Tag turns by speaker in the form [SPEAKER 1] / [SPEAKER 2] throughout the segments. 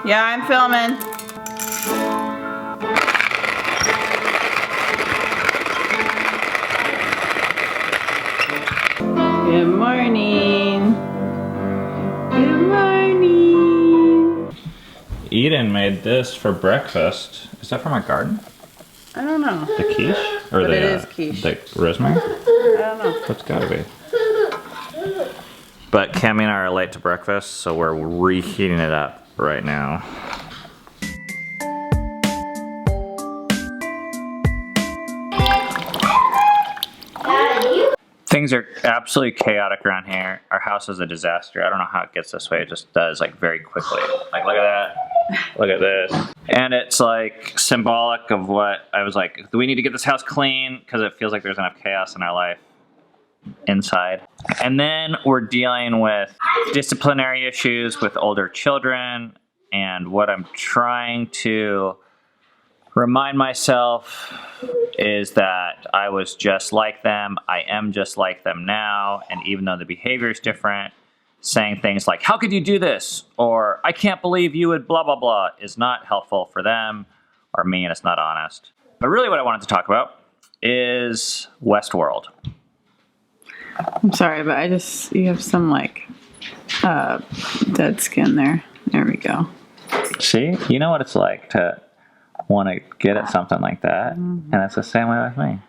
[SPEAKER 1] Yeah, I'm filming. Good morning. Good morning.
[SPEAKER 2] Eden made this for breakfast. Is that from my garden?
[SPEAKER 1] I don't know.
[SPEAKER 2] The quiche? Or
[SPEAKER 1] But
[SPEAKER 2] the,
[SPEAKER 1] it is quiche.
[SPEAKER 2] The rosemary?
[SPEAKER 1] I don't know.
[SPEAKER 2] That's gotta be. But Cammy and I are late to breakfast, so we're reheating it up right now. Things are absolutely chaotic around here. Our house is a disaster. I don't know how it gets this way. It just does, like, very quickly. Like, look at that. Look at this. And it's, like, symbolic of what I was like, do we need to get this house clean? Because it feels like there's enough chaos in our life inside. And then we're dealing with disciplinary issues with older children. And what I'm trying to remind myself is that I was just like them. I am just like them now. And even though the behavior is different, saying things like, how could you do this? Or I can't believe you would blah, blah, blah is not helpful for them or me, and it's not honest. But really what I wanted to talk about is Westworld.
[SPEAKER 1] I'm sorry, but you have some, like, dead skin there. There we go.
[SPEAKER 2] See? You know what it's like to want to get at something like that, and it's the same way with me.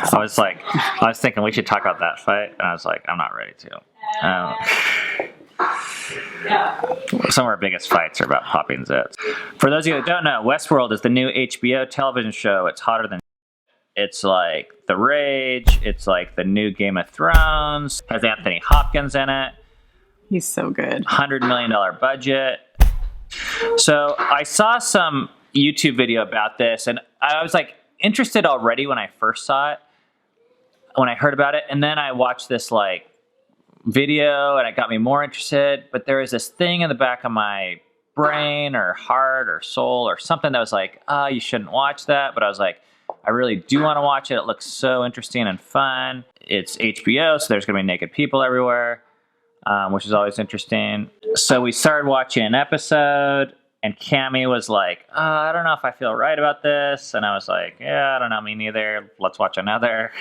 [SPEAKER 2] I was thinking we should talk about that fight, and I was like, I'm not ready to. Some of our biggest fights are about popping zits. For those of you that don't know, Westworld is the new HBO television show. It's hotter than. It's like The Rage. It's like the new Game of Thrones. Has Anthony Hopkins in it.
[SPEAKER 1] He's so good.
[SPEAKER 2] $100 million budget. So I saw some YouTube video about this, and I was like interested already when I first saw it, when I heard about it, and then I watched this like video, and it got me more interested. But there was this thing in the back of my brain or heart or soul or something that was like, oh, you shouldn't watch that. But I was like, I really do want to watch it. It looks so interesting and fun. It's HBO, so there's going to be naked people everywhere. Which is always interesting. So we started watching an episode, and Cammy was like, I don't know if I feel right about this. And I was like, yeah, I don't know, me neither. Let's watch another.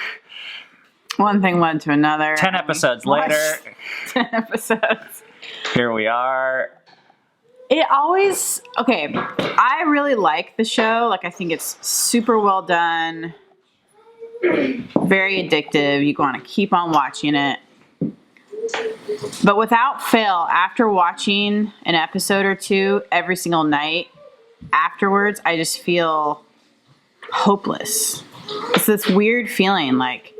[SPEAKER 1] One thing led to another.
[SPEAKER 2] 10 episodes later.
[SPEAKER 1] 10 episodes.
[SPEAKER 2] Here we are.
[SPEAKER 1] I really like the show. Like, I think it's super well done. Very addictive. You want to keep on watching it. But without fail, after watching an episode or two every single night, afterwards, I just feel hopeless. It's this weird feeling, like,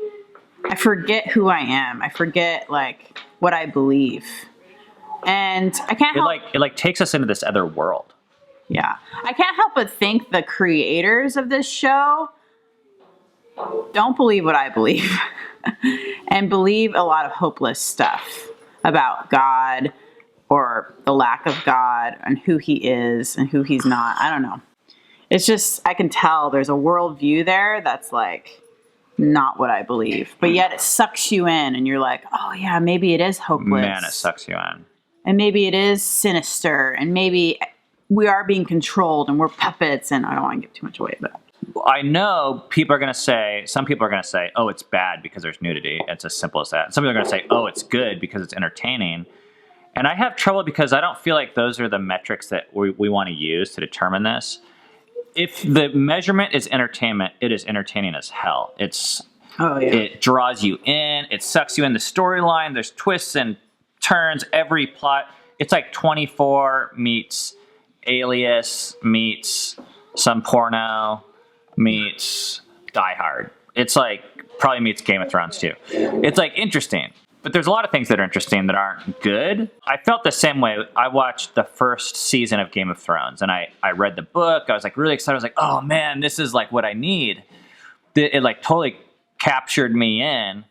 [SPEAKER 1] I forget who I am. I forget, like, what I believe. And I can't help...
[SPEAKER 2] It takes us into this other world.
[SPEAKER 1] Yeah. I can't help but think the creators of this show don't believe what I believe. And believe a lot of hopeless stuff about God or the lack of God and who he is and who he's not. I don't know. It's just, I can tell there's a worldview there that's like not what I believe. But yet it sucks you in and you're like, oh yeah, maybe it is hopeless.
[SPEAKER 2] Man, it sucks you in.
[SPEAKER 1] And maybe it is sinister and maybe we are being controlled and we're puppets, and I don't want to give too much away, but...
[SPEAKER 2] I know some people are going to say, oh, it's bad because there's nudity. It's as simple as that. Some people are going to say, oh, it's good because it's entertaining. And I have trouble because I don't feel like those are the metrics that we want to use to determine this. If the measurement is entertainment, it is entertaining as hell. It draws you in. It sucks you in the storyline. There's twists and turns, every plot. It's like 24 meets Alias meets some porno meets Die Hard. It's like probably meets Game of Thrones too. It's like interesting, but there's a lot of things that are interesting that aren't good. I felt the same way. I watched the first season of Game of Thrones and I read the book. I was like really excited. I was like, oh man, this is like what I need. It like totally captured me in.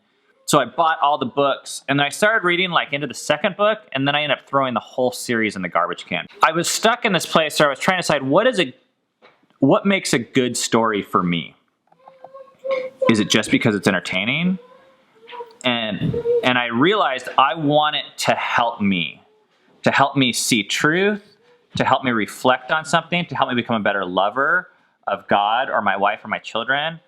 [SPEAKER 2] So I bought all the books and then I started reading like into the second book, and then I ended up throwing the whole series in the garbage can. I was stuck in this place where I was trying to decide what makes a good story for me? Is it just because it's entertaining? And I realized I want it to help me. to help me see truth, to help me reflect on something, to help me become a better lover of God or my wife or my children.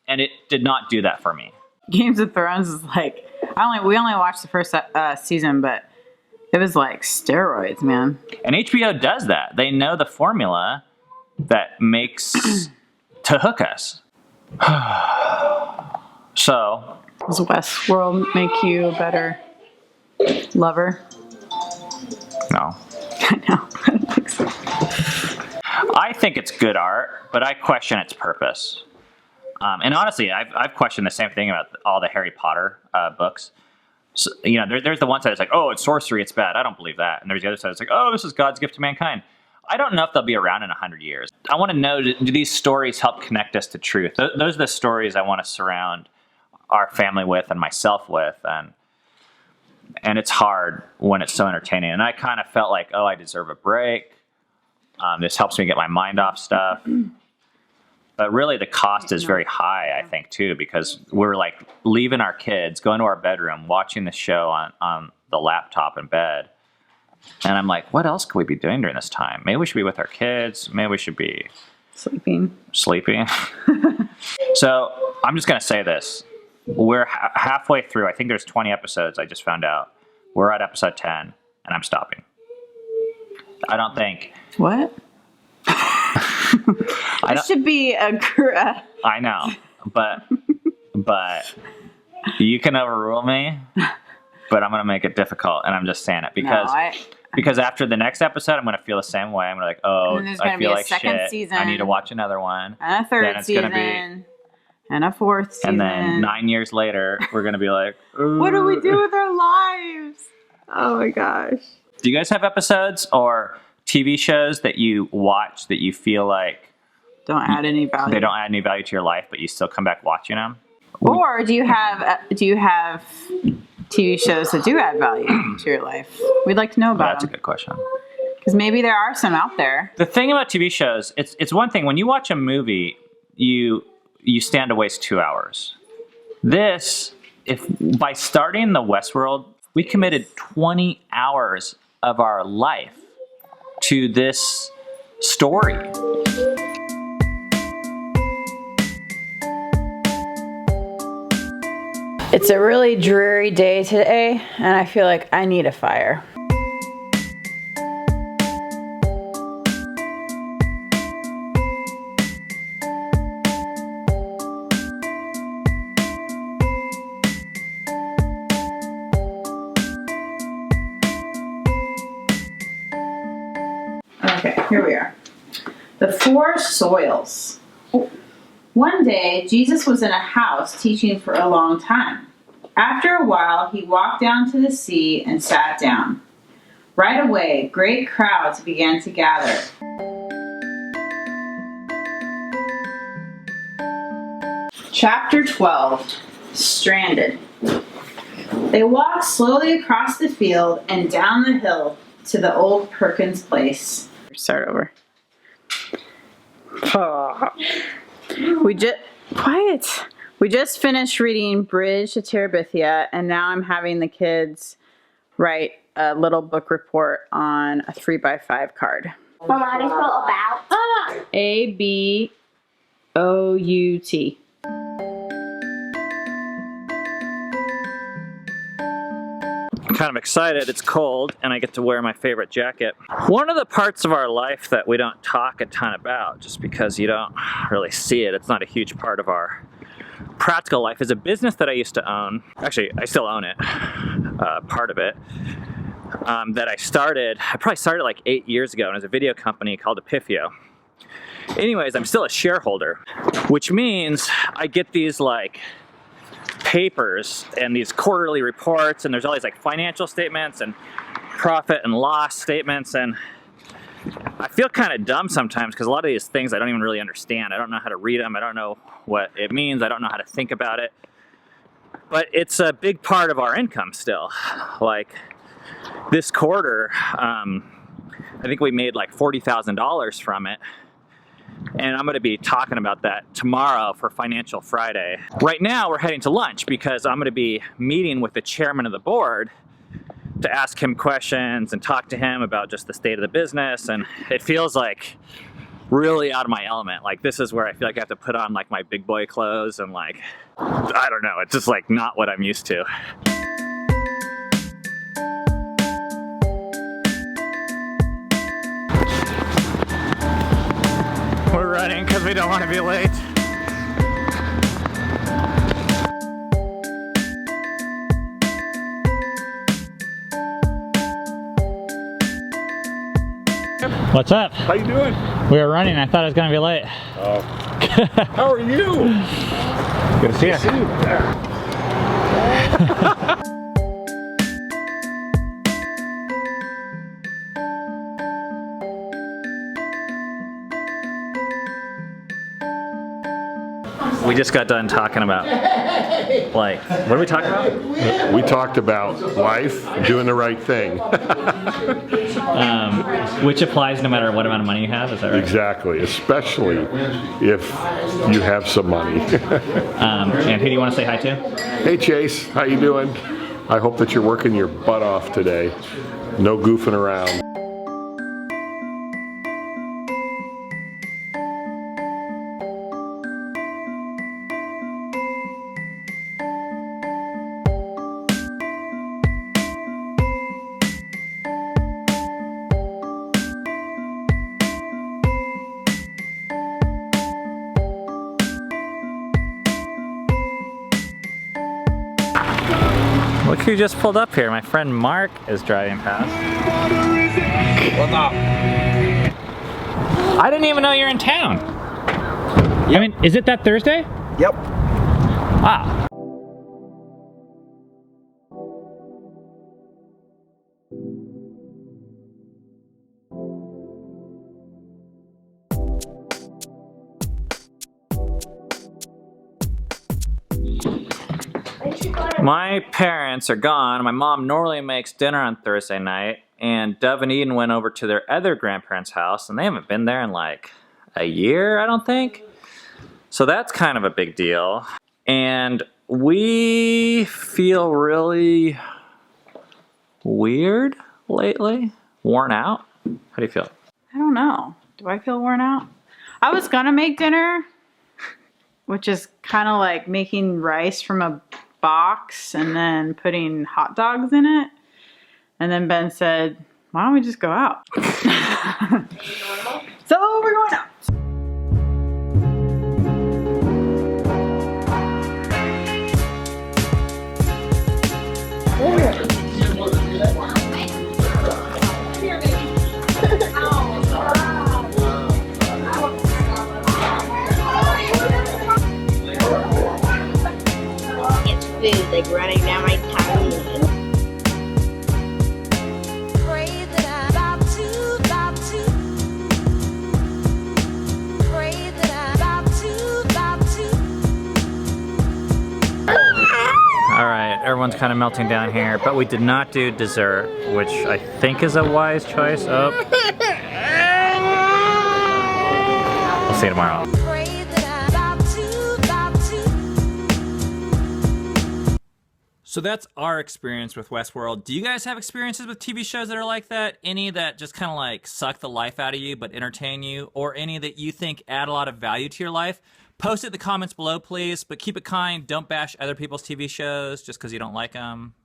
[SPEAKER 2] And it did not do that for me.
[SPEAKER 1] Games of Thrones is like, we only watched the first season, but it was like steroids, man.
[SPEAKER 2] And HBO does that. They know the formula that makes to hook us. So,
[SPEAKER 1] does Westworld make you a better lover?
[SPEAKER 2] No.
[SPEAKER 1] I know. I don't think so.
[SPEAKER 2] I think it's good art, but I question its purpose. And honestly, I've questioned the same thing about all the Harry Potter books. So, there's the one side that's like, oh, it's sorcery, it's bad. I don't believe that. And there's the other side that's like, oh, this is God's gift to mankind. I don't know if they'll be around in 100 years. I want to know, do these stories help connect us to truth? Those are the stories I want to surround our family with and myself with. And it's hard when it's so entertaining. And I kind of felt like, oh, I deserve a break. This helps me get my mind off stuff. But really the cost is very high, I think, too, because we're like leaving our kids, going to our bedroom, watching the show on the laptop in bed. And I'm like, what else could we be doing during this time? Maybe we should be with our kids. Maybe we should be
[SPEAKER 1] sleeping.
[SPEAKER 2] So I'm just going to say this. We're halfway through. I think there's 20 episodes. I just found out. We're at episode 10, and I'm stopping. I don't think.
[SPEAKER 1] What? This should be a.
[SPEAKER 2] I know, but you can overrule me. But I'm going to make it difficult, and I'm just saying it because after the next episode, I'm going to feel the same way. I'm going to like, oh, I feel like shit.
[SPEAKER 1] Season,
[SPEAKER 2] I need to watch another one.
[SPEAKER 1] And a third season. And a fourth season.
[SPEAKER 2] And then 9 years later, we're going to be like, ooh.
[SPEAKER 1] What do we do with our lives? Oh my gosh.
[SPEAKER 2] Do you guys have episodes or TV shows that you watch that you feel like
[SPEAKER 1] don't add any value?
[SPEAKER 2] They don't add any value to your life, but you still come back watching them?
[SPEAKER 1] Or do you have TV shows that do add value to your life? We'd like to know about
[SPEAKER 2] That's
[SPEAKER 1] them.
[SPEAKER 2] a good question.
[SPEAKER 1] Because maybe there are some out there.
[SPEAKER 2] The thing about TV shows, it's one thing. When you watch a movie, you stand to waste 2 hours. By starting the Westworld, we committed 20 hours of our life to this story.
[SPEAKER 1] It's a really dreary day today, and I feel like I need a fire. Okay, here we are. The four soils. One day, Jesus was in a house teaching for a long time. After a while, he walked down to the sea and sat down. Right away, great crowds began to gather. Chapter 12, Stranded. They walked slowly across the field and down the hill to the old Perkins place. Start over. We just finished reading Bridge to Terebithia, and now I'm having the kids write a little book report on a 3x5 card.
[SPEAKER 3] Mama, how do you spell about?
[SPEAKER 1] ABOUT.
[SPEAKER 2] I'm kind of excited. It's cold, and I get to wear my favorite jacket. One of the parts of our life that we don't talk a ton about, just because you don't really see it, it's not a huge part of our practical life, is a business that I used to own. Actually, I still own it, part of it, that I probably started like 8 years ago, and it was a video company called Epipheo. Anyways, I'm still a shareholder, which means I get these like papers and these quarterly reports, and there's all these like financial statements and profit and loss statements, and I feel kind of dumb sometimes because a lot of these things I don't even really understand. I don't know how to read them. I don't know what it means. I don't know how to think about it. But it's a big part of our income still. Like this quarter, I think we made like $40,000 from it. And I'm going to be talking about that tomorrow for Financial Friday. Right now, we're heading to lunch because I'm going to be meeting with the chairman of the board to ask him questions and talk to him about just the state of the business, and it feels like really out of my element. Like, this is where I feel like I have to put on like my big boy clothes and like, I don't know, it's just like not what I'm used to. We're running because we don't want to be late. What's up?
[SPEAKER 4] How you doing?
[SPEAKER 2] We were running. I thought I was going to be late.
[SPEAKER 4] Oh. How are you?
[SPEAKER 2] Good to see you.
[SPEAKER 4] See you.
[SPEAKER 2] We just got done talking about, like, what are we talking about?
[SPEAKER 4] We talked about life, doing the right thing.
[SPEAKER 2] Which applies no matter what amount of money you have, is that right?
[SPEAKER 4] Exactly, especially if you have some money.
[SPEAKER 2] And who do you want to say hi to?
[SPEAKER 4] Hey Chase, how you doing? I hope that you're working your butt off today. No goofing around.
[SPEAKER 2] Look who just pulled up here. My friend Mark is driving past.
[SPEAKER 4] What's up?
[SPEAKER 2] I didn't even know you're in town. Yep. I mean, is it that Thursday?
[SPEAKER 5] Yep.
[SPEAKER 2] Wow. My parents are gone. My mom normally makes dinner on Thursday night, and Dove and Eden went over to their other grandparents' house, and they haven't been there in like a year, I don't think. So that's kind of a big deal. And we feel really weird lately, worn out. How do you feel?
[SPEAKER 1] I don't know. Do I feel worn out? I was gonna make dinner, which is kind of like making rice from a box and then putting hot dogs in it. And then Ben said, why don't we just go out? So we're going out.
[SPEAKER 3] Food like running down my tongue.
[SPEAKER 6] Pray that I'm about to. Pray that I'm about to.
[SPEAKER 2] All right, everyone's kind of melting down here, but we did not do dessert, which I think is a wise choice. Oh. We'll see you tomorrow.
[SPEAKER 6] Pray that I'm about to.
[SPEAKER 2] So that's our experience with Westworld. Do you guys have experiences with TV shows that are like that? Any that just kind of like suck the life out of you but entertain you? Or any that you think add a lot of value to your life? Post it in the comments below, please. But keep it kind. Don't bash other people's TV shows just because you don't like them.